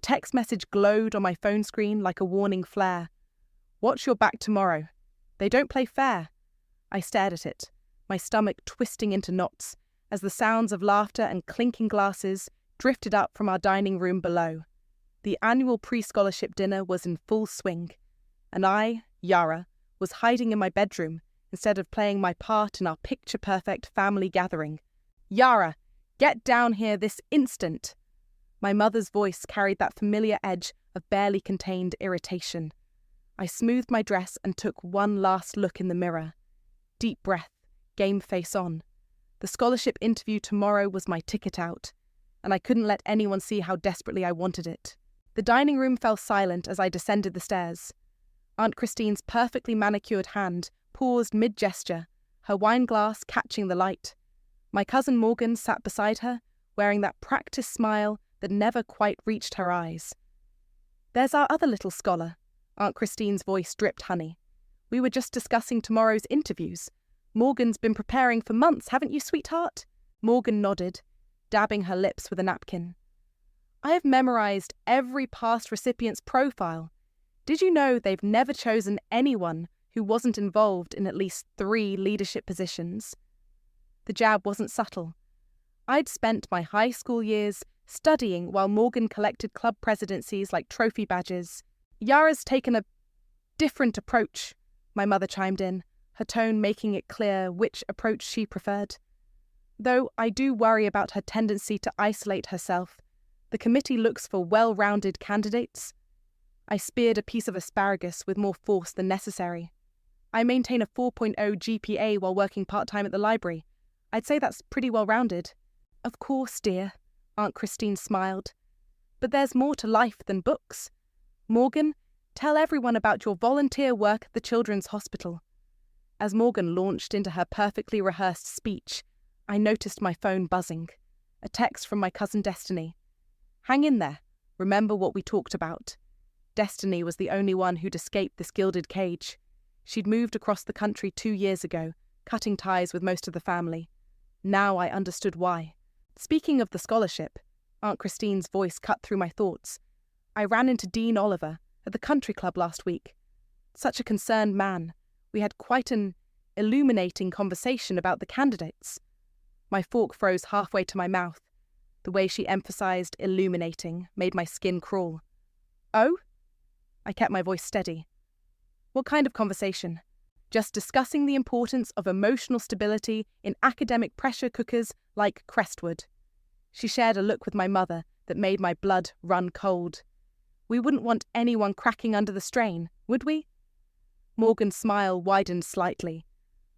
text message glowed on my phone screen like a warning flare. "Watch your back tomorrow. They don't play fair." I stared at it, my stomach twisting into knots, as the sounds of laughter and clinking glasses drifted up from our dining room below. The annual pre-scholarship dinner was in full swing, and I, Yara, was hiding in my bedroom instead of playing my part in our picture-perfect family gathering. "Yara, get down here this instant!" My mother's voice carried that familiar edge of barely contained irritation. I smoothed my dress and took one last look in the mirror. Deep breath, game face on. The scholarship interview tomorrow was my ticket out, and I couldn't let anyone see how desperately I wanted it. The dining room fell silent as I descended the stairs. Aunt Christine's perfectly manicured hand paused mid-gesture, her wine glass catching the light. My cousin Morgan sat beside her, wearing that practiced smile that never quite reached her eyes. "There's our other little scholar." Aunt Christine's voice dripped honey. "We were just discussing tomorrow's interviews. Morgan's been preparing for months, haven't you, sweetheart?" Morgan nodded, dabbing her lips with a napkin. "I have memorized every past recipient's profile. Did you know they've never chosen anyone who wasn't involved in at least 3 leadership positions?" The jab wasn't subtle. I'd spent my high school years studying while Morgan collected club presidencies like trophy badges. "Yara's taken a different approach," my mother chimed in, her tone making it clear which approach she preferred. "Though I do worry about her tendency to isolate herself. The committee looks for well-rounded candidates." I speared a piece of asparagus with more force than necessary. "I maintain a 4.0 GPA while working part-time at the library. I'd say that's pretty well-rounded." "Of course, dear," Aunt Christine smiled. "But there's more to life than books. Morgan, tell everyone about your volunteer work at the Children's Hospital." As Morgan launched into her perfectly rehearsed speech, I noticed my phone buzzing. A text from my cousin Destiny. "Hang in there. Remember what we talked about." Destiny was the only one who'd escaped this gilded cage. She'd moved across the country 2 years ago, cutting ties with most of the family. Now I understood why. Speaking of the scholarship, Aunt Christine's voice cut through my thoughts. "I ran into Dean Oliver at the country club last week. Such a concerned man. We had quite an illuminating conversation about the candidates." My fork froze halfway to my mouth. The way she emphasized illuminating made my skin crawl. "Oh?" I kept my voice steady. "What kind of conversation?" "Just discussing the importance of emotional stability in academic pressure cookers like Crestwood." She shared a look with my mother that made my blood run cold. "We wouldn't want anyone cracking under the strain, would we?" Morgan's smile widened slightly.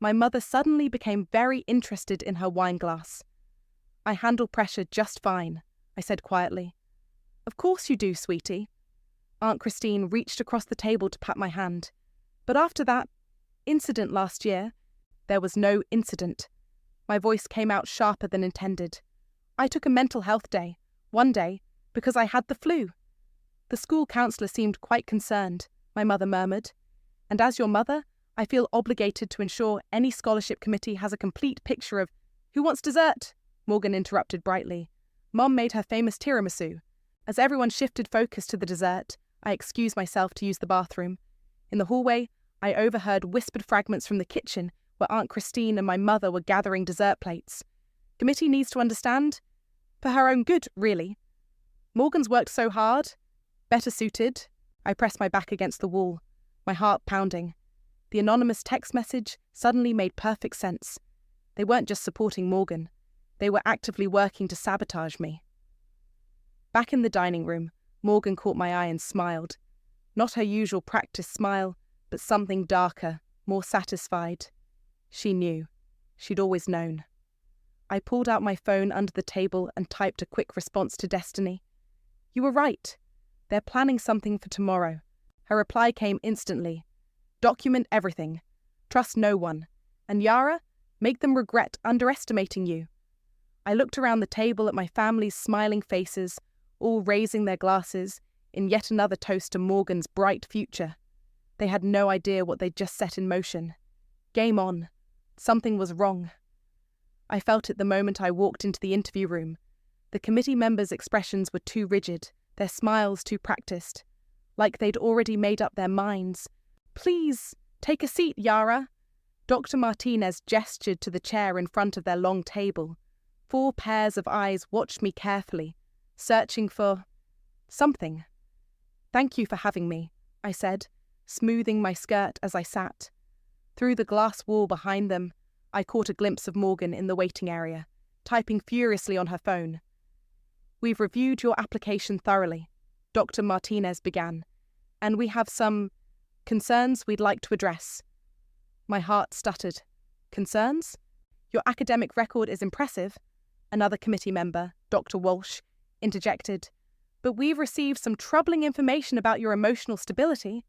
My mother suddenly became very interested in her wine glass. "I handle pressure just fine," I said quietly. "Of course you do, sweetie." Aunt Christine reached across the table to pat my hand. "But after that incident last year," "There was no incident." My voice came out sharper than intended. "I took a mental health day, one day, because I had the flu." "The school counsellor seemed quite concerned," my mother murmured. "And as your mother, I feel obligated to ensure any scholarship committee has a complete picture of—" "Who wants dessert?" Morgan interrupted brightly. "Mom made her famous tiramisu." As everyone shifted focus to the dessert, I excused myself to use the bathroom. In the hallway, I overheard whispered fragments from the kitchen where Aunt Christine and my mother were gathering dessert plates. "Committee needs to understand. For her own good, really. Morgan's worked so hard. Better suited." I pressed my back against the wall, my heart pounding. The anonymous text message suddenly made perfect sense. They weren't just supporting Morgan. They were actively working to sabotage me. Back in the dining room, Morgan caught my eye and smiled. Not her usual practiced smile, but something darker, more satisfied. She knew. She'd always known. I pulled out my phone under the table and typed a quick response to Destiny. "You were right. They're planning something for tomorrow." Her reply came instantly. "Document everything. Trust no one. And Yara, make them regret underestimating you." I looked around the table at my family's smiling faces, all raising their glasses in yet another toast to Morgan's bright future. They had no idea what they'd just set in motion. Game on. Something was wrong. I felt it the moment I walked into the interview room. The committee members' expressions were too rigid, their smiles too practiced, like they'd already made up their minds. "Please, take a seat, Yara." Dr. Martinez gestured to the chair in front of their long table. 4 pairs of eyes watched me carefully, searching for something. "Thank you for having me," I said, smoothing my skirt as I sat. Through the glass wall behind them, I caught a glimpse of Morgan in the waiting area, typing furiously on her phone. "We've reviewed your application thoroughly," Dr. Martinez began, "and we have some concerns we'd like to address." My heart stuttered. "Concerns? Your academic record is impressive," another committee member, Dr. Walsh, interjected, "but we've received some troubling information about your emotional stability."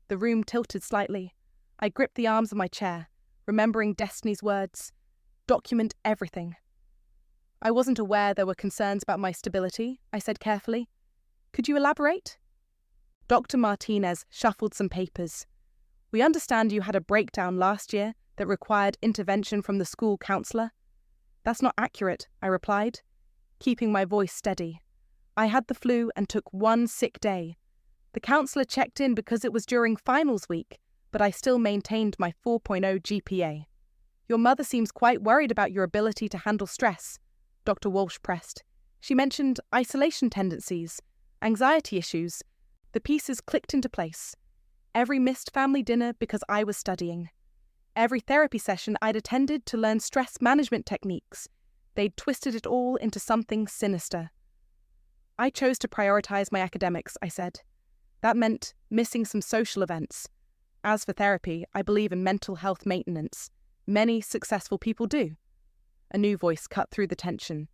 The room tilted slightly. I gripped the arms of my chair, remembering Destiny's words, "Document everything." "I wasn't aware there were concerns about my stability," I said carefully. "Could you elaborate?" Dr. Martinez shuffled some papers. "We understand you had a breakdown last year that required intervention from the school counselor." "That's not accurate," I replied, keeping my voice steady. "I had the flu and took 1 sick day. The counselor checked in because it was during finals week, but I still maintained my 4.0 GPA. Your mother seems quite worried about your ability to handle stress," Dr. Walsh pressed. "She mentioned isolation tendencies, anxiety issues." The pieces clicked into place. Every missed family dinner because I was studying. Every therapy session I'd attended to learn stress management techniques. They'd twisted it all into something sinister. "I chose to prioritize my academics," I said. "That meant missing some social events. As for therapy, I believe in mental health maintenance. Many successful people do." A new voice cut through the tension.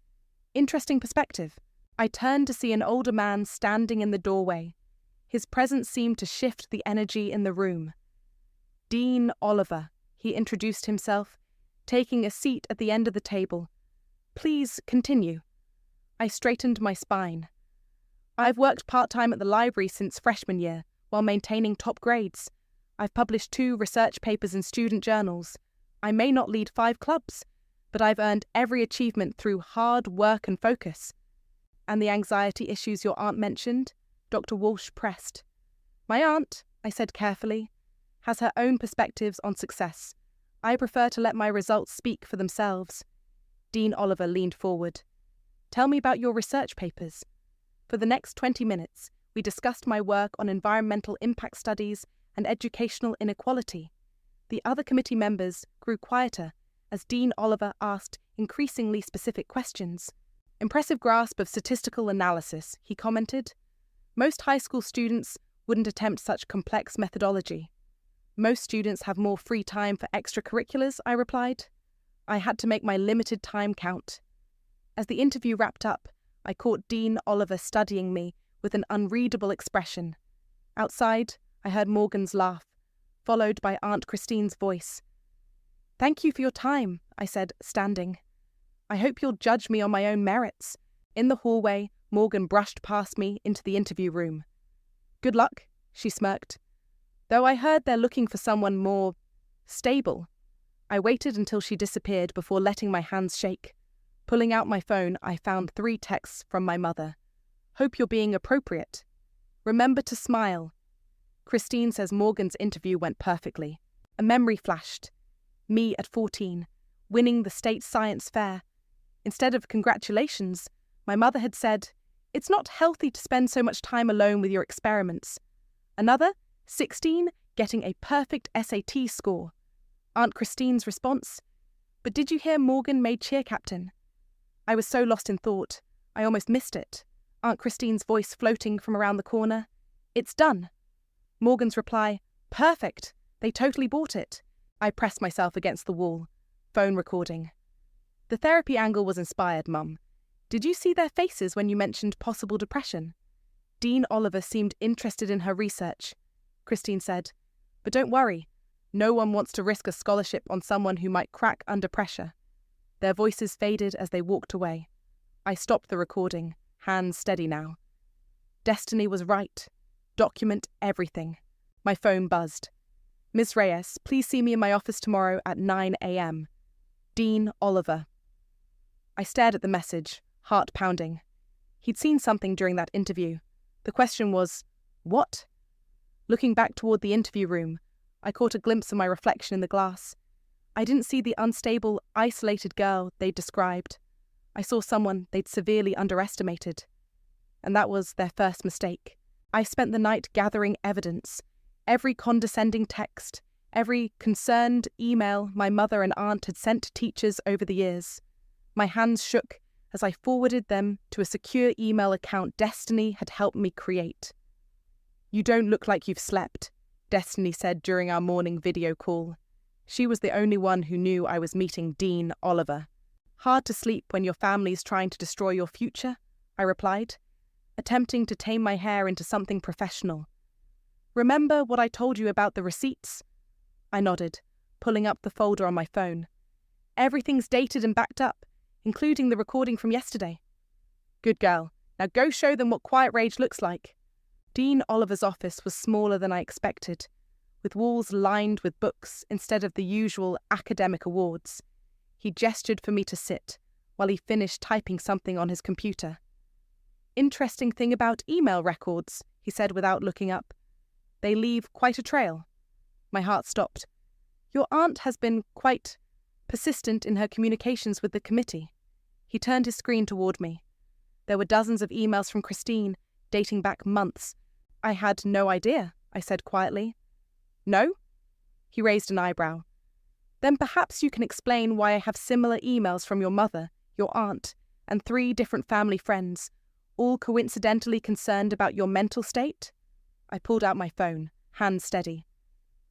"Interesting perspective." I turned to see an older man standing in the doorway. His presence seemed to shift the energy in the room. "Dean Oliver," he introduced himself, taking a seat at the end of the table. "Please continue." I straightened my spine. "I've worked part-time at the library since freshman year, while maintaining top grades. I've published 2 research papers in student journals. I may not lead 5 clubs, but I've earned every achievement through hard work and focus." "And the anxiety issues your aunt mentioned?" Dr. Walsh pressed. "My aunt," I said carefully, "has her own perspectives on success. I prefer to let my results speak for themselves." Dean Oliver leaned forward. "Tell me about your research papers." For the next 20 minutes, we discussed my work on environmental impact studies and educational inequality. The other committee members grew quieter as Dean Oliver asked increasingly specific questions. "Impressive grasp of statistical analysis," he commented. "Most high school students wouldn't attempt such complex methodology." "Most students have more free time for extracurriculars," I replied. I had to make my limited time count. As the interview wrapped up, I caught Dean Oliver studying me with an unreadable expression. Outside, I heard Morgan's laugh, followed by Aunt Christine's voice. "Thank you for your time," I said, standing. "I hope you'll judge me on my own merits." In the hallway, Morgan brushed past me into the interview room. "Good luck," she smirked. "Though I heard they're looking for someone more stable." I waited until she disappeared before letting my hands shake. Pulling out my phone, I found 3 texts from my mother. "Hope you're being appropriate. Remember to smile." Christine says Morgan's interview went perfectly. A memory flashed. Me at 14, winning the state science fair. Instead of congratulations, my mother had said, "It's not healthy to spend so much time alone with your experiments." Another, 16, getting a perfect SAT score. Aunt Christine's response, "But did you hear Morgan made cheer captain?" I was so lost in thought, I almost missed it. Aunt Christine's voice floating from around the corner, "It's done." Morgan's reply, "Perfect, they totally bought it." I pressed myself against the wall. Phone recording. "The therapy angle was inspired, Mum. Did you see their faces when you mentioned possible depression?" Dean Oliver seemed interested in her research. Christine said, "But don't worry, no one wants to risk a scholarship on someone who might crack under pressure." Their voices faded as they walked away. I stopped the recording, hands steady now. Destiny was right. Document everything. My phone buzzed. "Ms. Reyes, please see me in my office tomorrow at 9 a.m. Dean Oliver." I stared at the message, heart pounding. He'd seen something during that interview. The question was, what? Looking back toward the interview room, I caught a glimpse of my reflection in the glass. I didn't see the unstable, isolated girl they'd described. I saw someone they'd severely underestimated. And that was their first mistake. I spent the night gathering evidence. Every condescending text, every concerned email my mother and aunt had sent to teachers over the years. My hands shook as I forwarded them to a secure email account Destiny had helped me create. "You don't look like you've slept," Destiny said during our morning video call. She was the only one who knew I was meeting Dean Oliver. "Hard to sleep when your family's trying to destroy your future," I replied, attempting to tame my hair into something professional. "Remember what I told you about the receipts?" I nodded, pulling up the folder on my phone. "Everything's dated and backed up, including the recording from yesterday." "Good girl. Now go show them what quiet rage looks like." Dean Oliver's office was smaller than I expected, with walls lined with books instead of the usual academic awards. He gestured for me to sit while he finished typing something on his computer. "Interesting thing about email records," he said without looking up. "They leave quite a trail." My heart stopped. "Your aunt has been quite persistent in her communications with the committee." He turned his screen toward me. There were dozens of emails from Christine, dating back months. "I had no idea," I said quietly. "No?" He raised an eyebrow. "Then perhaps you can explain why I have similar emails from your mother, your aunt, and 3 different family friends, all coincidentally concerned about your mental state?" I pulled out my phone, hands steady.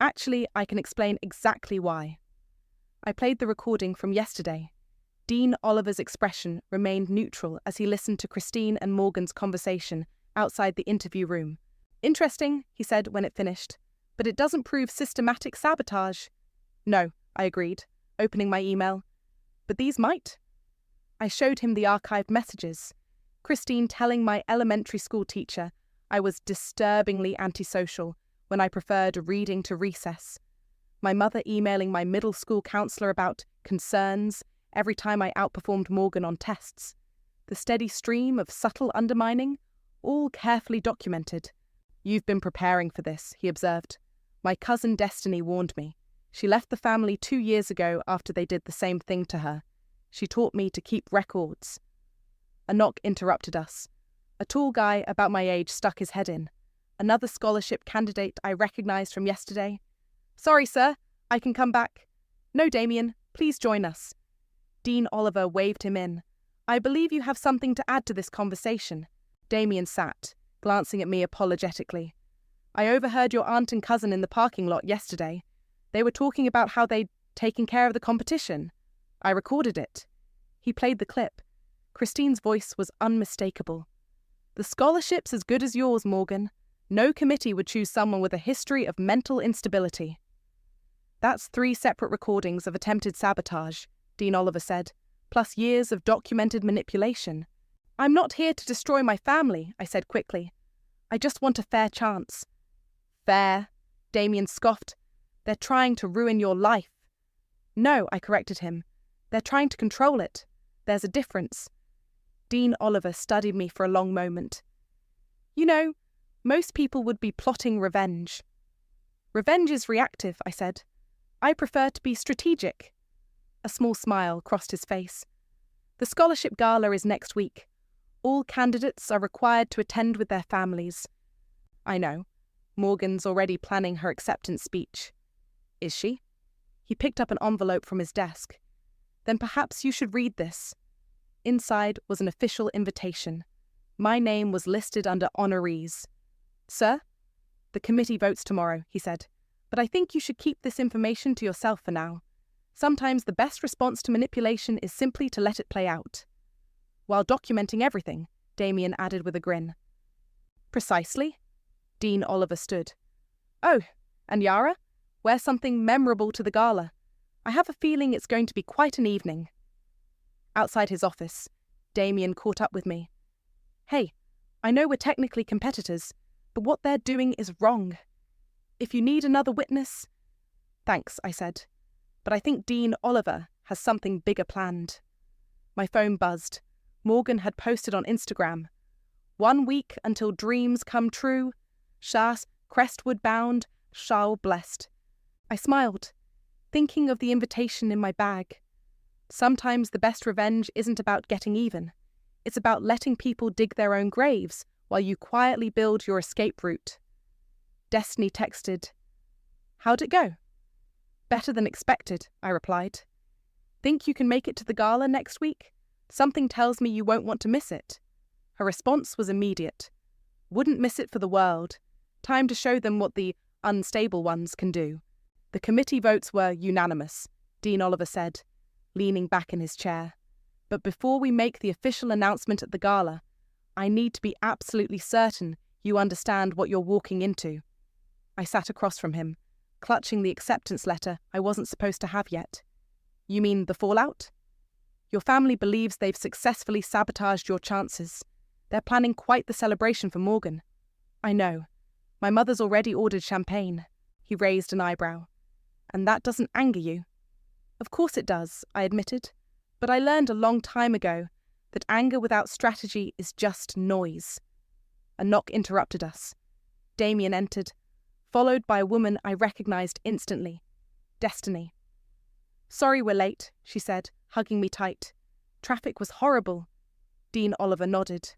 "Actually, I can explain exactly why." I played the recording from yesterday. Dean Oliver's expression remained neutral as he listened to Christine and Morgan's conversation outside the interview room. "Interesting," he said when it finished, "but it doesn't prove systematic sabotage." "No," I agreed, opening my email. "But these might." I showed him the archived messages. Christine telling my elementary school teacher I was disturbingly antisocial when I preferred reading to recess. My mother emailing my middle school counselor about concerns every time I outperformed Morgan on tests. The steady stream of subtle undermining, all carefully documented. "You've been preparing for this," he observed. "My cousin Destiny warned me. She left the family 2 years ago after they did the same thing to her. She taught me to keep records." A knock interrupted us. A tall guy about my age stuck his head in. Another scholarship candidate I recognized from yesterday. "Sorry, sir, I can come back." "No, Damien, please join us." Dean Oliver waved him in. "I believe you have something to add to this conversation." Damien sat, glancing at me apologetically. "I overheard your aunt and cousin in the parking lot yesterday. They were talking about how they'd taken care of the competition. I recorded it." He played the clip. Christine's voice was unmistakable. "The scholarship's as good as yours, Morgan. No committee would choose someone with a history of mental instability." "That's 3 separate recordings of attempted sabotage," Dean Oliver said, "plus years of documented manipulation." "I'm not here to destroy my family," I said quickly. "I just want a fair chance." "Fair?" Damien scoffed. "They're trying to ruin your life." "No," I corrected him. "They're trying to control it. There's a difference." Dean Oliver studied me for a long moment. "You know, most people would be plotting revenge." "Revenge is reactive," I said. "I prefer to be strategic." A small smile crossed his face. "The scholarship gala is next week. All candidates are required to attend with their families." "I know. Morgan's already planning her acceptance speech." "Is she?" He picked up an envelope from his desk. "Then perhaps you should read this." Inside was an official invitation. My name was listed under honorees. "Sir, the committee votes tomorrow," he said, "but I think you should keep this information to yourself for now. Sometimes the best response to manipulation is simply to let it play out." "While documenting everything," Damien added with a grin. "Precisely." Dean Oliver stood. "Oh, and Yara, wear something memorable to the gala. I have a feeling it's going to be quite an evening." Outside his office, Damien caught up with me. "Hey, I know we're technically competitors, but what they're doing is wrong. If you need another witness..." "Thanks," I said, "but I think Dean Oliver has something bigger planned." My phone buzzed. Morgan had posted on Instagram. 1 week until dreams come true. Chas, crestward bound, Charles blessed. I smiled, thinking of the invitation in my bag. Sometimes the best revenge isn't about getting even. It's about letting people dig their own graves while you quietly build your escape route. Destiny texted, "How'd it go?" "Better than expected," I replied. "Think you can make it to the gala next week? Something tells me you won't want to miss it." Her response was immediate. "Wouldn't miss it for the world. Time to show them what the unstable ones can do." The committee votes were unanimous, Dean Oliver said, leaning back in his chair. "But before we make the official announcement at the gala, I need to be absolutely certain you understand what you're walking into." I sat across from him, clutching the acceptance letter I wasn't supposed to have yet. "You mean the fallout?" "Your family believes they've successfully sabotaged your chances. They're planning quite the celebration for Morgan." "I know. My mother's already ordered champagne." He raised an eyebrow. "And that doesn't anger you?" "Of course it does," I admitted. "But I learned a long time ago that anger without strategy is just noise." A knock interrupted us. Damien entered, followed by a woman I recognized instantly. Destiny. "Sorry we're late," she said, hugging me tight. "Traffic was horrible." Dean Oliver nodded.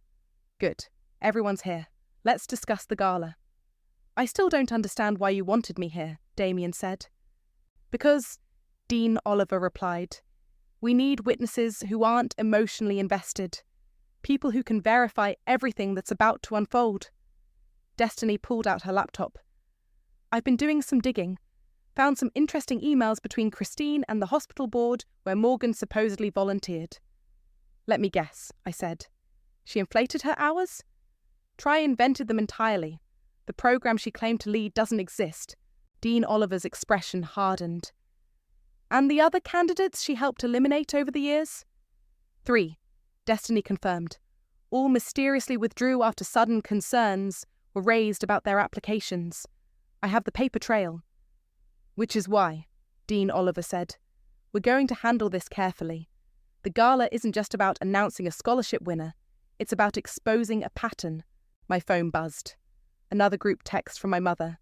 "Good. Everyone's here. Let's discuss the gala." "I still don't understand why you wanted me here," Damien said. "Because," Dean Oliver replied, "we need witnesses who aren't emotionally invested. People who can verify everything that's about to unfold." Destiny pulled out her laptop. "I've been doing some digging. Found some interesting emails between Christine and the hospital board where Morgan supposedly volunteered." "Let me guess," I said. "She inflated her hours?" "Try invented them entirely. The program she claimed to lead doesn't exist." Dean Oliver's expression hardened. "And the other candidates she helped eliminate over the years?" 3, Destiny confirmed. "All mysteriously withdrew after sudden concerns were raised about their applications. I have the paper trail." "Which is why," Dean Oliver said, "we're going to handle this carefully. The gala isn't just about announcing a scholarship winner. It's about exposing a pattern." My phone buzzed. Another group text from my mother.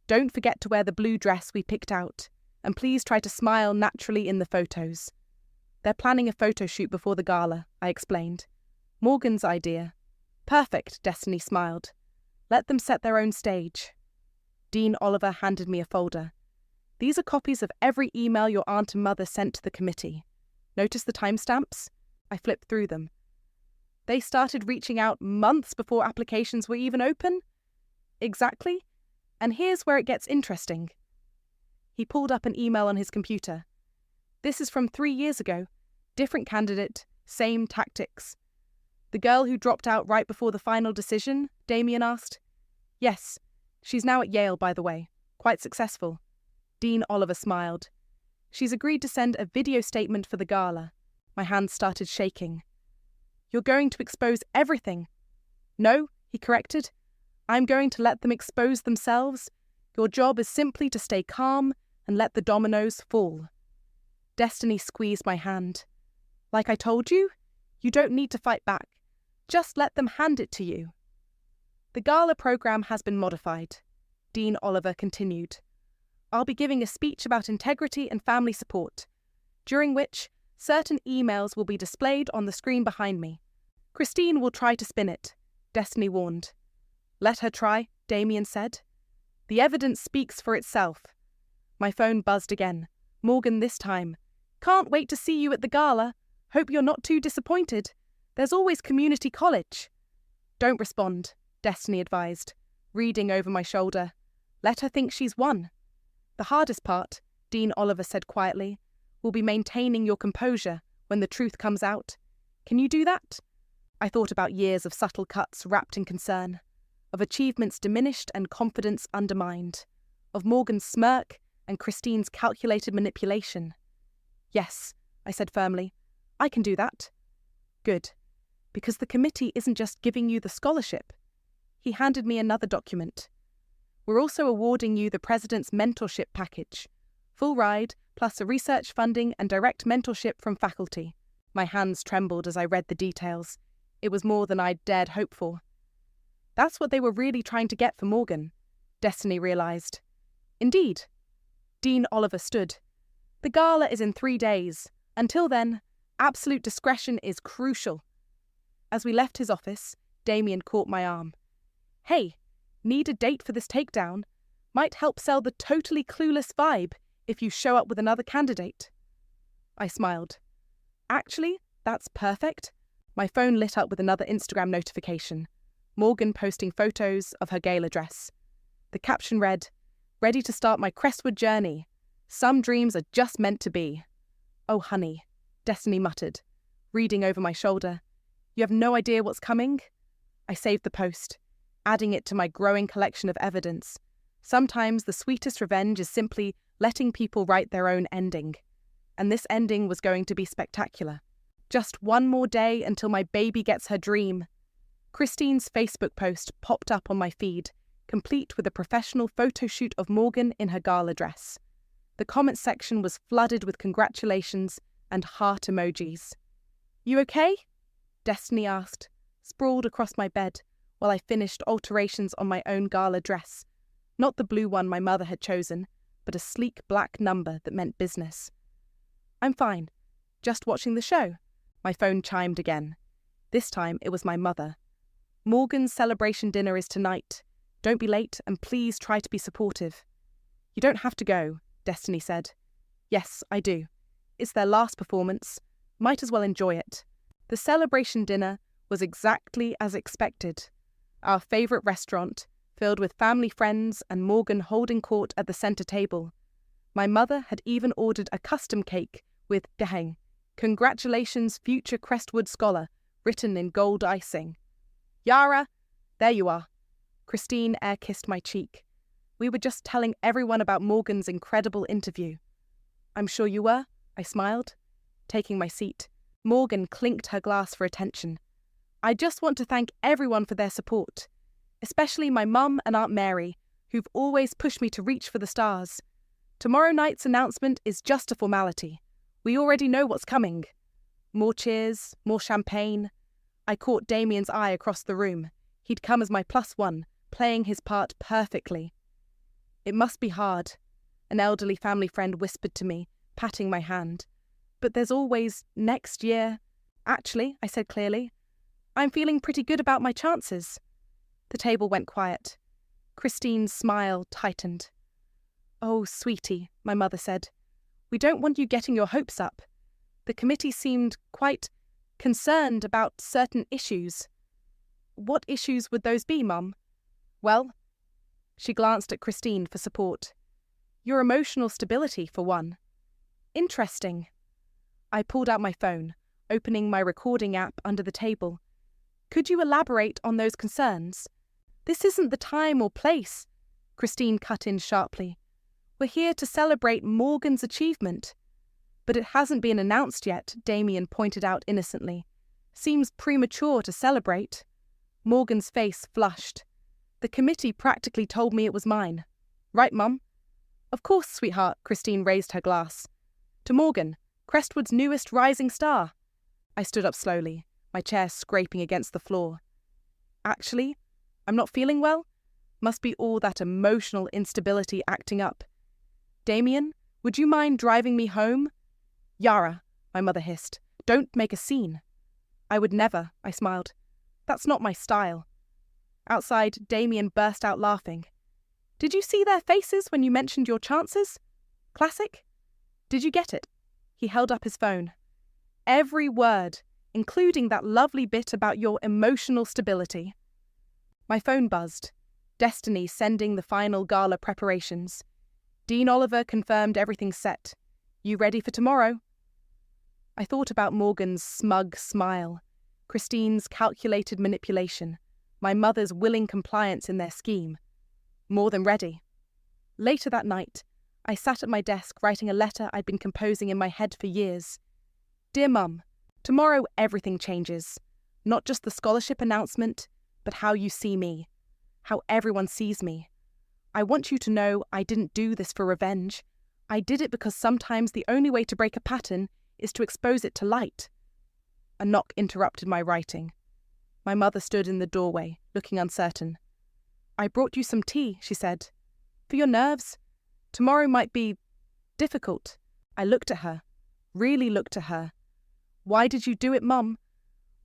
"Don't forget to wear the blue dress we picked out, and please try to smile naturally in the photos." "They're planning a photo shoot before the gala," I explained. "Morgan's idea." "Perfect," Destiny smiled. "Let them set their own stage." Dean Oliver handed me a folder. "These are copies of every email your aunt and mother sent to the committee. Notice the timestamps?" I flipped through them. "They started reaching out months before applications were even open?" "Exactly. And here's where it gets interesting." He pulled up an email on his computer. "This is from 3 years ago. Different candidate, same tactics." "The girl who dropped out right before the final decision?" Damien asked. "Yes. She's now at Yale, by the way. Quite successful." Dean Oliver smiled. "She's agreed to send a video statement for the gala." My hands started shaking. "You're going to expose everything." "No," he corrected. "I'm going to let them expose themselves. Your job is simply to stay calm and let the dominoes fall." Destiny squeezed my hand. "Like I told you, you don't need to fight back. Just let them hand it to you." "The gala program has been modified," Dean Oliver continued. "I'll be giving a speech about integrity and family support, during which certain emails will be displayed on the screen behind me. Christine will try to spin it," Destiny warned. "Let her try," Damien said. "The evidence speaks for itself." My phone buzzed again. Morgan this time. "Can't wait to see you at the gala. Hope you're not too disappointed. There's always community college." "Don't respond," Destiny advised, reading over my shoulder. "Let her think she's won." "The hardest part," Dean Oliver said quietly, "will be maintaining your composure when the truth comes out. Can you do that?" I thought about years of subtle cuts wrapped in concern, of achievements diminished and confidence undermined, of Morgan's smirk and Christine's calculated manipulation. "Yes," I said firmly, "I can do that." "Good, because the committee isn't just giving you the scholarship." He handed me another document. "We're also awarding you the President's mentorship package. Full ride, plus a research funding and direct mentorship from faculty." My hands trembled as I read the details. It was more than I'd dared hope for. That's what they were really trying to get for Morgan, Destiny realized. Indeed. Dean Oliver stood. The gala is in 3 days. Until then, absolute discretion is crucial. As we left his office, Damien caught my arm. Hey, need a date for this takedown? Might help sell the totally clueless vibe if you show up with another candidate. I smiled. Actually, that's perfect. My phone lit up with another Instagram notification. Morgan posting photos of her gala dress. The caption read, "Ready to start my Crestwood journey. Some dreams are just meant to be." "Oh, honey," Destiny muttered, reading over my shoulder. "You have no idea what's coming?" I saved the post, adding it to my growing collection of evidence. Sometimes the sweetest revenge is simply letting people write their own ending. And this ending was going to be spectacular. Just one more day until my baby gets her dream. Christine's Facebook post popped up on my feed, complete with a professional photo shoot of Morgan in her gala dress. The comment section was flooded with congratulations and heart emojis. "You okay?" Destiny asked, sprawled across my bed while I finished alterations on my own gala dress. Not the blue one my mother had chosen, but a sleek black number that meant business. "I'm fine. Just watching the show." My phone chimed again. This time it was my mother. "Morgan's celebration dinner is tonight. Don't be late and please try to be supportive." "You don't have to go," Destiny said. "Yes, I do. It's their last performance. Might as well enjoy it." The celebration dinner was exactly as expected. Our favourite restaurant, filled with family friends and Morgan holding court at the centre table. My mother had even ordered a custom cake with "Geheng, Congratulations Future Crestwood Scholar," written in gold icing. "Yara, there you are." Christine air-kissed my cheek. "We were just telling everyone about Morgan's incredible interview." "I'm sure you were," I smiled, taking my seat. Morgan clinked her glass for attention. "I just want to thank everyone for their support, especially my mum and Aunt Mary, who've always pushed me to reach for the stars. Tomorrow night's announcement is just a formality. We already know what's coming." More cheers, more champagne. I caught Damien's eye across the room. He'd come as my +1, playing his part perfectly. "It must be hard," an elderly family friend whispered to me, patting my hand. "But there's always next year." "Actually," I said clearly, "I'm feeling pretty good about my chances." The table went quiet. Christine's smile tightened. "Oh, sweetie," my mother said, "we don't want you getting your hopes up. The committee seemed quite concerned about certain issues." "What issues would those be, Mum?" "Well," she glanced at Christine for support. "Your emotional stability, for one." "Interesting." I pulled out my phone, opening my recording app under the table. "Could you elaborate on those concerns?" "This isn't the time or place," Christine cut in sharply. "We're here to celebrate Morgan's achievement." "But it hasn't been announced yet," Damien pointed out innocently. "Seems premature to celebrate." Morgan's face flushed. "The committee practically told me it was mine." "Right, Mum?" "Of course, sweetheart," Christine raised her glass. "To Morgan, Crestwood's newest rising star." I stood up slowly, my chair scraping against the floor. "Actually, I'm not feeling well. Must be all that emotional instability acting up. Damien, would you mind driving me home?" "Yara," my mother hissed, "don't make a scene." "I would never," I smiled. "That's not my style." Outside, Damien burst out laughing. "Did you see their faces when you mentioned your chances? Classic? Did you get it?" He held up his phone. "Every word, including that lovely bit about your emotional stability." My phone buzzed. Destiny sending the final gala preparations. "Dean Oliver confirmed everything's set. You ready for tomorrow?" I thought about Morgan's smug smile, Christine's calculated manipulation, my mother's willing compliance in their scheme. More than ready. Later that night, I sat at my desk writing a letter I'd been composing in my head for years. "Dear Mum, tomorrow everything changes. Not just the scholarship announcement, but how you see me. How everyone sees me. I want you to know I didn't do this for revenge. I did it because sometimes the only way to break a pattern is to expose it to light." A knock interrupted my writing. My mother stood in the doorway, looking uncertain. "I brought you some tea," she said. "For your nerves? Tomorrow might be difficult." I looked at her, really looked at her. "Why did you do it, Mum?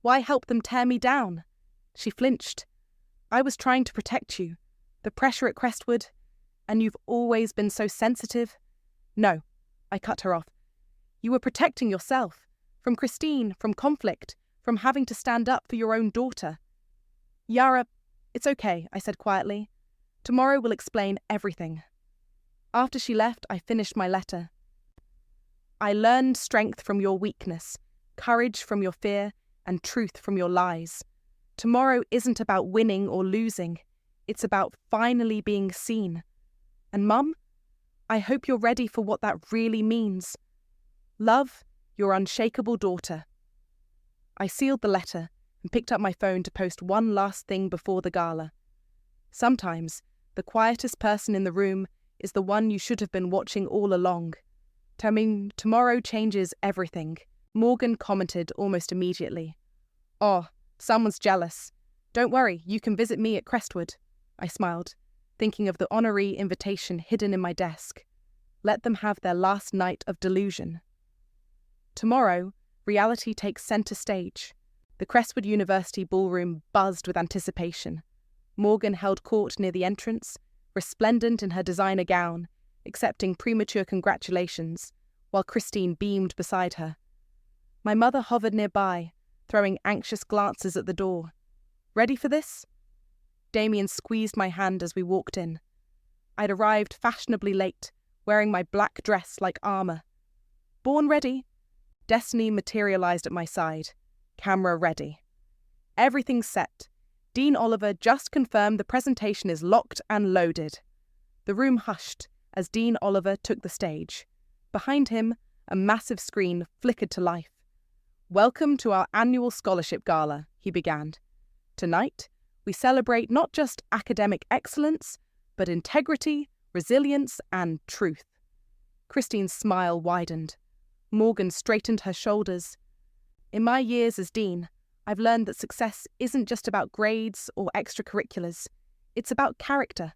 Why help them tear me down?" She flinched. "I was trying to protect you. The pressure at Crestwood, and you've always been so sensitive." "No," I cut her off. "You were protecting yourself. From Christine, from conflict, from having to stand up for your own daughter." "Yara, it's okay," I said quietly. "Tomorrow will explain everything." After she left, I finished my letter. "I learned strength from your weakness, courage from your fear, and truth from your lies. Tomorrow isn't about winning or losing. It's about finally being seen. And Mum, I hope you're ready for what that really means. Love, your unshakable daughter." I sealed the letter and picked up my phone to post one last thing before the gala. Sometimes, the quietest person in the room is the one you should have been watching all along. Tomorrow changes everything," Morgan commented almost immediately. "Oh, someone's jealous. Don't worry, you can visit me at Crestwood." I smiled, thinking of the honoree invitation hidden in my desk. Let them have their last night of delusion. Tomorrow, reality takes center stage. The Crestwood University ballroom buzzed with anticipation. Morgan held court near the entrance, resplendent in her designer gown, accepting premature congratulations, while Christine beamed beside her. My mother hovered nearby, throwing anxious glances at the door. "Ready for this?" Damien squeezed my hand as we walked in. I'd arrived fashionably late, wearing my black dress like armor. "Born ready." Destiny materialized at my side. Camera ready. "Everything's set. Dean Oliver just confirmed the presentation is locked and loaded." The room hushed as Dean Oliver took the stage. Behind him, a massive screen flickered to life. "Welcome to our annual scholarship gala," he began. "Tonight, we celebrate not just academic excellence, but integrity, resilience, and truth." Christine's smile widened. Morgan straightened her shoulders. "In my years as dean, I've learned that success isn't just about grades or extracurriculars. It's about character,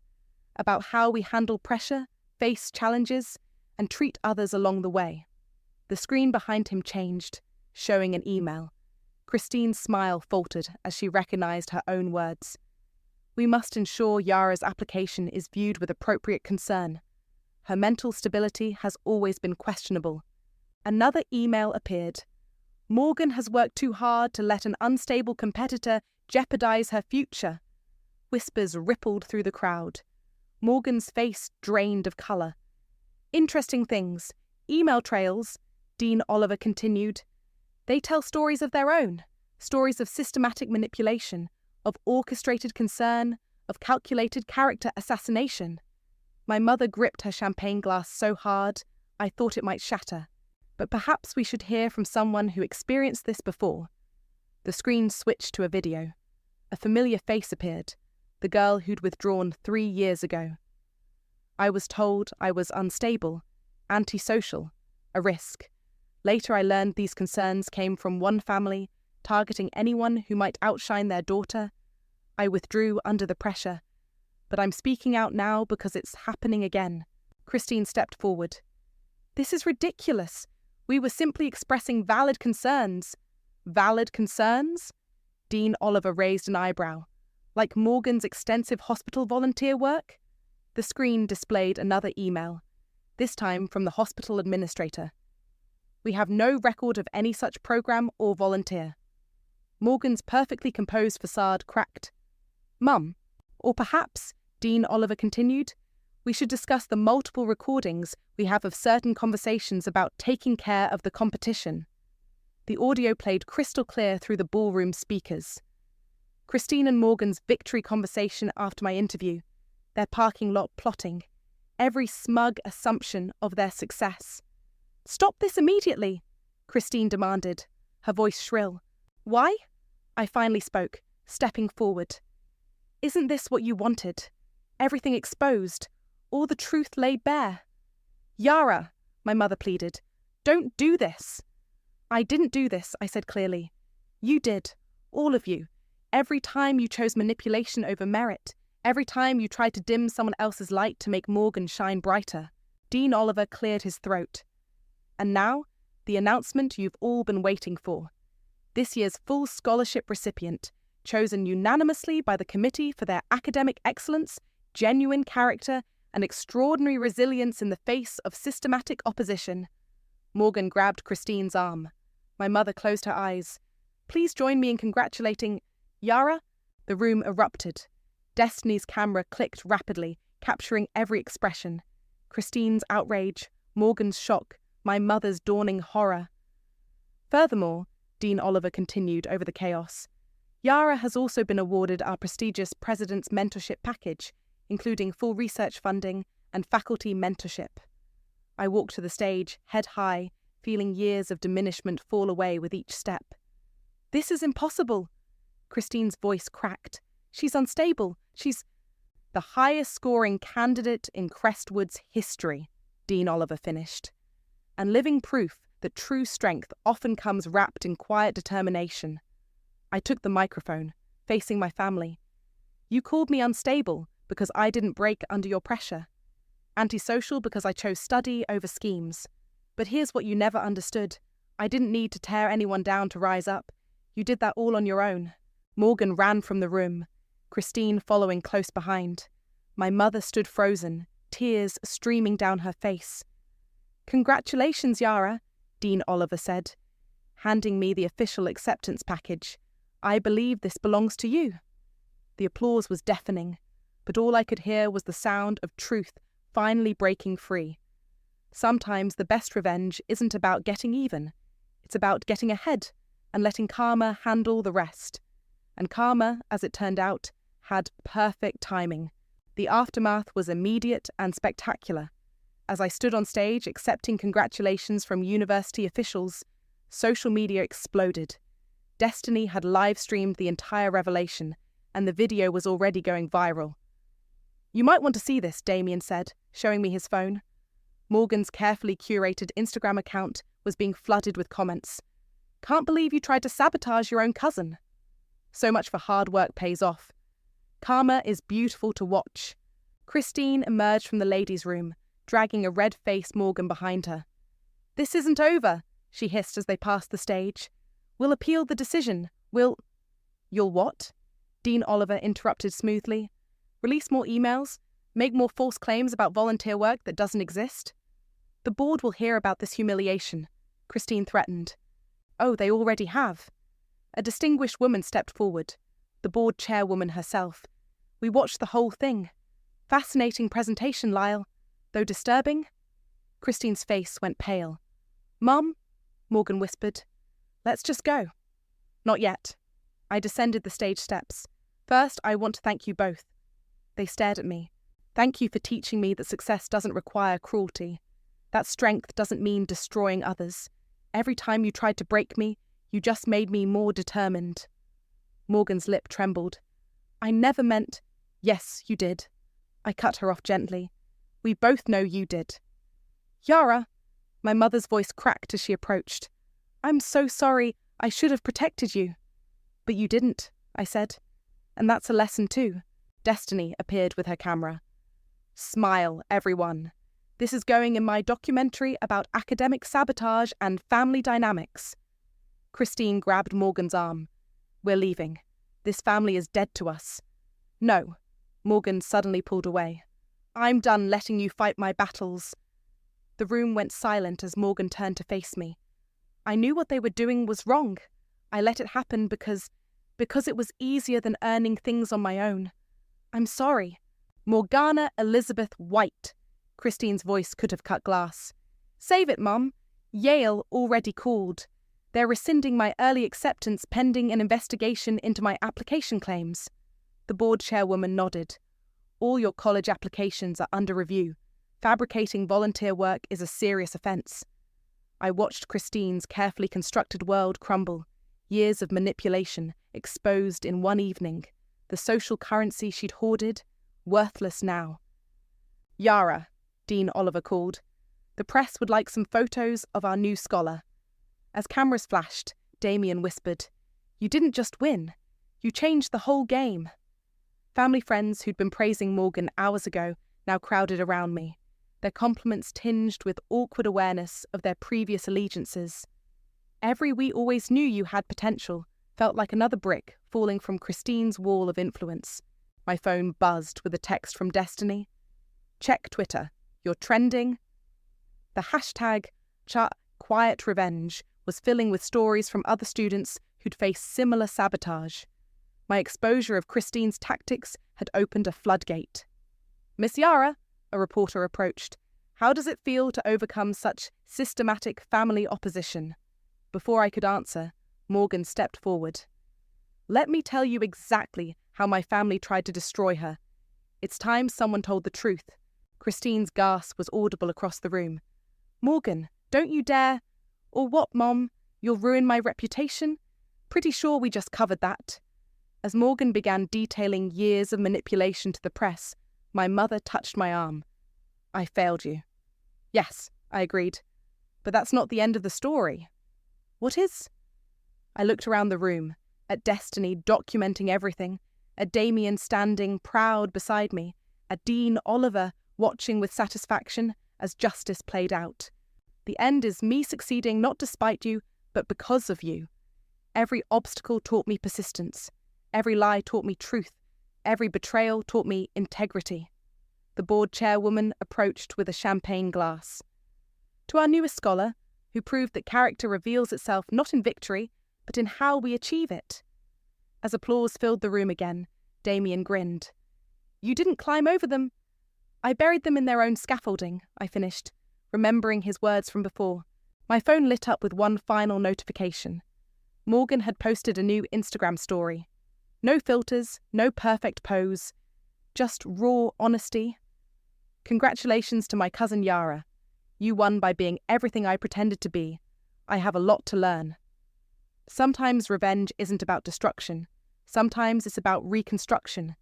about how we handle pressure, face challenges, and treat others along the way." The screen behind him changed, showing an email. Christine's smile faltered as she recognized her own words. "We must ensure Yara's application is viewed with appropriate concern. Her mental stability has always been questionable." Another email appeared. "Morgan has worked too hard to let an unstable competitor jeopardize her future." Whispers rippled through the crowd. Morgan's face drained of color. "Interesting things. Email trails," Dean Oliver continued. "They tell stories of their own, stories of systematic manipulation, of orchestrated concern, of calculated character assassination." My mother gripped her champagne glass so hard, I thought it might shatter. But perhaps we should hear from someone who experienced this before. The screen switched to a video. A familiar face appeared, the girl who'd withdrawn 3 years ago. "I was told I was unstable, antisocial, a risk. Later I learned these concerns came from one family, targeting anyone who might outshine their daughter. I withdrew under the pressure. But I'm speaking out now because it's happening again." Christine stepped forward. "This is ridiculous. We were simply expressing valid concerns." "Valid concerns?" Dean Oliver raised an eyebrow. "Like Morgan's extensive hospital volunteer work?" The screen displayed another email, this time from the hospital administrator. "We have no record of any such program or volunteer." Morgan's perfectly composed facade cracked. "Mum, or perhaps," Dean Oliver continued, "we should discuss the multiple recordings we have of certain conversations about taking care of the competition." The audio played crystal clear through the ballroom speakers. Christine and Morgan's victory conversation after my interview, their parking lot plotting, every smug assumption of their success. "Stop this immediately," Christine demanded, her voice shrill. "Why?" I finally spoke, stepping forward. "Isn't this what you wanted? Everything exposed, all the truth laid bare." "Yara," my mother pleaded, "don't do this." "I didn't do this," I said clearly. "You did, all of you. Every time you chose manipulation over merit, every time you tried to dim someone else's light to make Morgan shine brighter. Dean Oliver cleared his throat. And now, the announcement you've all been waiting for. This year's full scholarship recipient, chosen unanimously by the committee for their academic excellence, genuine character, and extraordinary resilience in the face of systematic opposition. Morgan grabbed Christine's arm. My mother closed her eyes. Please join me in congratulating Yara. The room erupted. Destiny's camera clicked rapidly, capturing every expression. Christine's outrage, Morgan's shock, my mother's dawning horror. Furthermore, Dean Oliver continued over the chaos, Yara has also been awarded our prestigious President's Mentorship Package, including full research funding and faculty mentorship. I walked to the stage, head high, feeling years of diminishment fall away with each step. This is impossible. Christine's voice cracked. She's unstable. She's the highest-scoring candidate in Crestwood's history, Dean Oliver finished. And living proof that true strength often comes wrapped in quiet determination. I took the microphone, facing my family. You called me unstable because I didn't break under your pressure. Antisocial because I chose study over schemes. But here's what you never understood. I didn't need to tear anyone down to rise up. You did that all on your own. Morgan ran from the room, Christine following close behind. My mother stood frozen, tears streaming down her face. Congratulations, Yara, Dean Oliver said, handing me the official acceptance package. I believe this belongs to you. The applause was deafening, but all I could hear was the sound of truth finally breaking free. Sometimes the best revenge isn't about getting even. It's about getting ahead and letting karma handle the rest. And karma, as it turned out, had perfect timing. The aftermath was immediate and spectacular. As I stood on stage accepting congratulations from university officials, social media exploded. Destiny had live-streamed the entire revelation, and the video was already going viral. You might want to see this, Damien said, showing me his phone. Morgan's carefully curated Instagram account was being flooded with comments. Can't believe you tried to sabotage your own cousin. So much for hard work pays off. Karma is beautiful to watch. Christine emerged from the ladies' room, dragging a red-faced Morgan behind her. This isn't over, she hissed as they passed the stage. We'll appeal the decision. You'll what? Dean Oliver interrupted smoothly. Release more emails? Make more false claims about volunteer work that doesn't exist? The board will hear about this humiliation, Christine threatened. Oh, they already have. A distinguished woman stepped forward, the board chairwoman herself. We watched the whole thing. Fascinating presentation, Lyle. Though disturbing. Christine's face went pale. Mum, Morgan whispered. Let's just go. Not yet. I descended the stage steps. First, I want to thank you both. They stared at me. Thank you for teaching me that success doesn't require cruelty. That strength doesn't mean destroying others. Every time you tried to break me, you just made me more determined. Morgan's lip trembled. I never meant... Yes, you did. I cut her off gently. We both know you did. Yara! My mother's voice cracked as she approached. I'm so sorry. I should have protected you. But you didn't, I said. And that's a lesson too. Destiny appeared with her camera. Smile, everyone. This is going in my documentary about academic sabotage and family dynamics. Christine grabbed Morgan's arm. We're leaving. This family is dead to us. No. Morgan suddenly pulled away. I'm done letting you fight my battles. The room went silent as Morgan turned to face me. I knew what they were doing was wrong. I let it happen because it was easier than earning things on my own. I'm sorry. Morgana Elizabeth White. Christine's voice could have cut glass. Save it, Mum. Yale already called. They're rescinding my early acceptance pending an investigation into my application claims. The board chairwoman nodded. All your college applications are under review. Fabricating volunteer work is a serious offence. I watched Christine's carefully constructed world crumble. Years of manipulation exposed in one evening. The social currency she'd hoarded, worthless now. Yara, Dean Oliver called. The press would like some photos of our new scholar. As cameras flashed, Damien whispered, You didn't just win. You changed the whole game." Family friends who'd been praising Morgan hours ago now crowded around me, their compliments tinged with awkward awareness of their previous allegiances. Every "we always knew you had potential" felt like another brick falling from Christine's wall of influence. My phone buzzed with a text from Destiny. "Check Twitter. You're trending." The hashtag #Quiet Revenge was filling with stories from other students who'd faced similar sabotage. My exposure of Christine's tactics had opened a floodgate. "Miss Yara," a reporter approached, "how does it feel to overcome such systematic family opposition?" Before I could answer, Morgan stepped forward. "Let me tell you exactly how my family tried to destroy her. It's time someone told the truth." Christine's gasp was audible across the room. "Morgan, don't you dare." "Or what, Mom? You'll ruin my reputation?" "Pretty sure we just covered that." As Morgan began detailing years of manipulation to the press, my mother touched my arm. "I failed you." "Yes," I agreed. "But that's not the end of the story." "What is?" I looked around the room, at Destiny documenting everything, at Damien standing proud beside me, at Dean Oliver watching with satisfaction as justice played out. "The end is me succeeding not despite you, but because of you. Every obstacle taught me persistence. Every lie taught me truth. Every betrayal taught me integrity." The board chairwoman approached with a champagne glass. "To our newest scholar, who proved that character reveals itself not in victory, but in how we achieve it." As applause filled the room again, Damien grinned. "You didn't climb over them." "I buried them in their own scaffolding," I finished, remembering his words from before. My phone lit up with one final notification. Morgan had posted a new Instagram story. No filters, no perfect pose, just raw honesty. "Congratulations to my cousin Yara. You won by being everything I pretended to be. I have a lot to learn." Sometimes revenge isn't about destruction. Sometimes it's about reconstruction,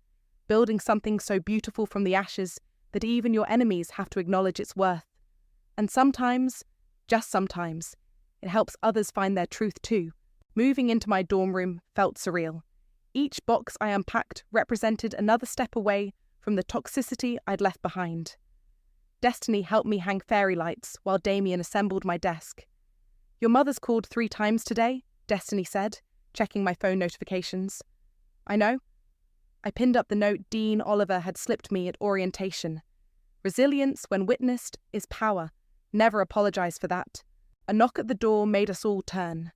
building something so beautiful from the ashes that even your enemies have to acknowledge its worth. And sometimes, just sometimes, it helps others find their truth too. Moving into my dorm room felt surreal. Each box I unpacked represented another step away from the toxicity I'd left behind. Destiny helped me hang fairy lights while Damien assembled my desk. "Your mother's called 3 times today," Destiny said, checking my phone notifications. "I know." I pinned up the note Dean Oliver had slipped me at orientation. "Resilience, when witnessed, is power. Never apologize for that." A knock at the door made us all turn.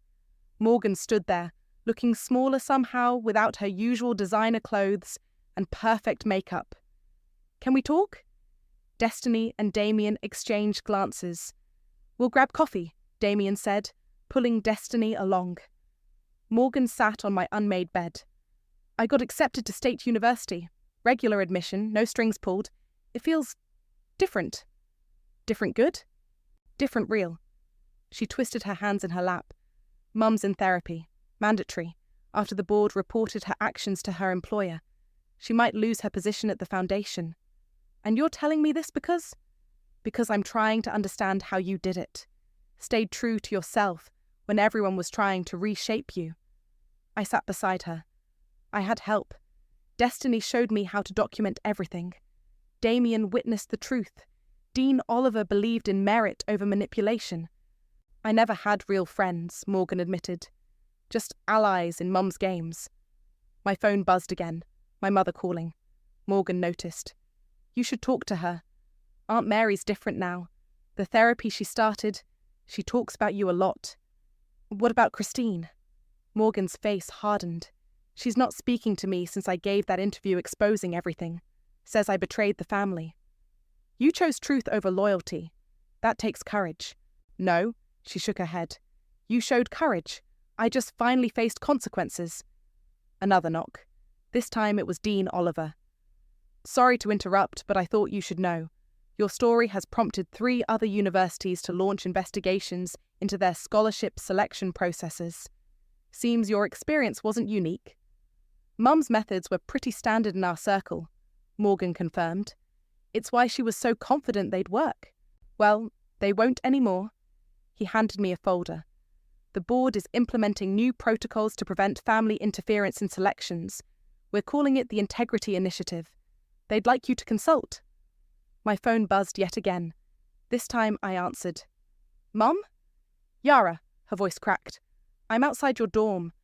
Morgan stood there, looking smaller somehow without her usual designer clothes and perfect makeup. "Can we talk?" Destiny and Damien exchanged glances. "We'll grab coffee," Damien said, pulling Destiny along. Morgan sat on my unmade bed. "I got accepted to State University. Regular admission, no strings pulled. It feels different." "Different good?" "Different real." She twisted her hands in her lap. "Mum's in therapy. Mandatory. After the board reported her actions to her employer. She might lose her position at the foundation. And you're telling me this because?" "Because I'm trying to understand how you did it. Stayed true to yourself when everyone was trying to reshape you." I sat beside her. I had help. Destiny showed me how to document everything. Damien witnessed the truth. Dean Oliver believed in merit over manipulation. "I never had real friends," Morgan admitted. "Just allies in Mum's games." My phone buzzed again, my mother calling. Morgan noticed. "You should talk to her. Aunt Mary's different now. The therapy she started, she talks about you a lot." "What about Christine?" Morgan's face hardened. "She's not speaking to me since I gave that interview exposing everything. Says I betrayed the family." "You chose truth over loyalty. That takes courage." "No," she shook her head. "You showed courage. I just finally faced consequences." Another knock. This time it was Dean Oliver. "Sorry to interrupt, but I thought you should know. Your story has prompted 3 other universities to launch investigations into their scholarship selection processes. Seems your experience wasn't unique." "Mum's methods were pretty standard in our circle," Morgan confirmed. "It's why she was so confident they'd work. Well, they won't anymore." He handed me a folder. The board is implementing new protocols to prevent family interference in selections. We're calling it the Integrity Initiative. They'd like you to consult." My phone buzzed yet again. This time I answered. "Mum?" "Yara," her voice cracked. "I'm outside your dorm.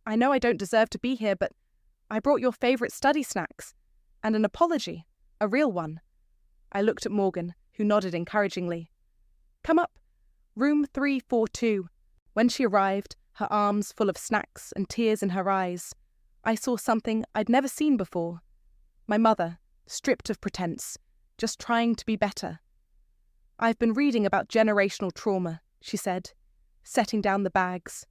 I know I don't deserve to be here, but I brought your favourite study snacks. And an apology. A real one." I looked at Morgan, who nodded encouragingly. "Come up. Room 342. When she arrived, her arms full of snacks and tears in her eyes, I saw something I'd never seen before. My mother, stripped of pretense, just trying to be better. "I've been reading about generational trauma," she said, setting down the bags,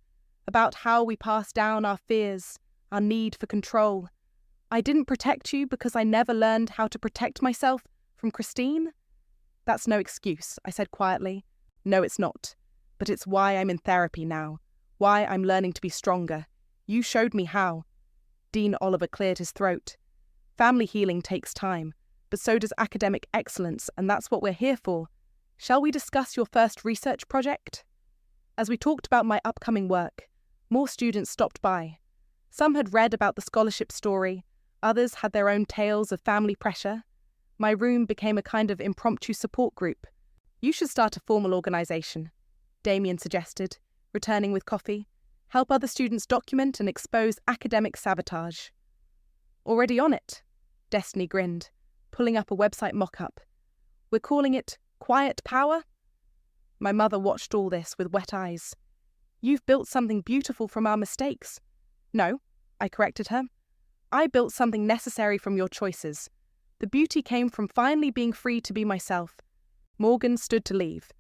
"about how we pass down our fears, our need for control. I didn't protect you because I never learned how to protect myself from Christine?" "That's no excuse," I said quietly. "No, it's not. But it's why I'm in therapy now, why I'm learning to be stronger. You showed me how." Dean Oliver cleared his throat. "Family healing takes time, but so does academic excellence, and that's what we're here for. Shall we discuss your first research project?" As we talked about my upcoming work, more students stopped by. Some had read about the scholarship story, others had their own tales of family pressure. My room became a kind of impromptu support group. "You should start a formal organisation," Damien suggested, returning with coffee. "Help other students document and expose academic sabotage." "Already on it," Destiny grinned, pulling up a website mock-up. "We're calling it Quiet Power?" My mother watched all this with wet eyes. "You've built something beautiful from our mistakes." "No," I corrected her. "I built something necessary from your choices. The beauty came from finally being free to be myself." Morgan stood to leave.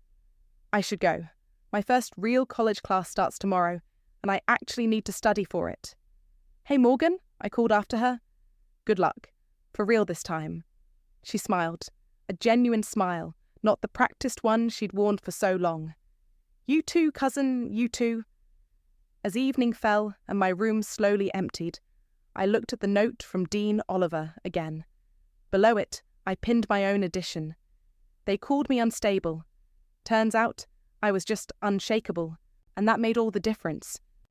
"I should go. My first real college class starts tomorrow, and I actually need to study for it." "Hey, Morgan," I called after her. "Good luck. For real this time." She smiled, a genuine smile, not the practiced one she'd worn for so long. "You too, cousin, you too." As evening fell and my room slowly emptied, I looked at the note from Dean Oliver again. Below it, I pinned my own addition. "They called me unstable. Turns out, I was just unshakable, and that made all the difference.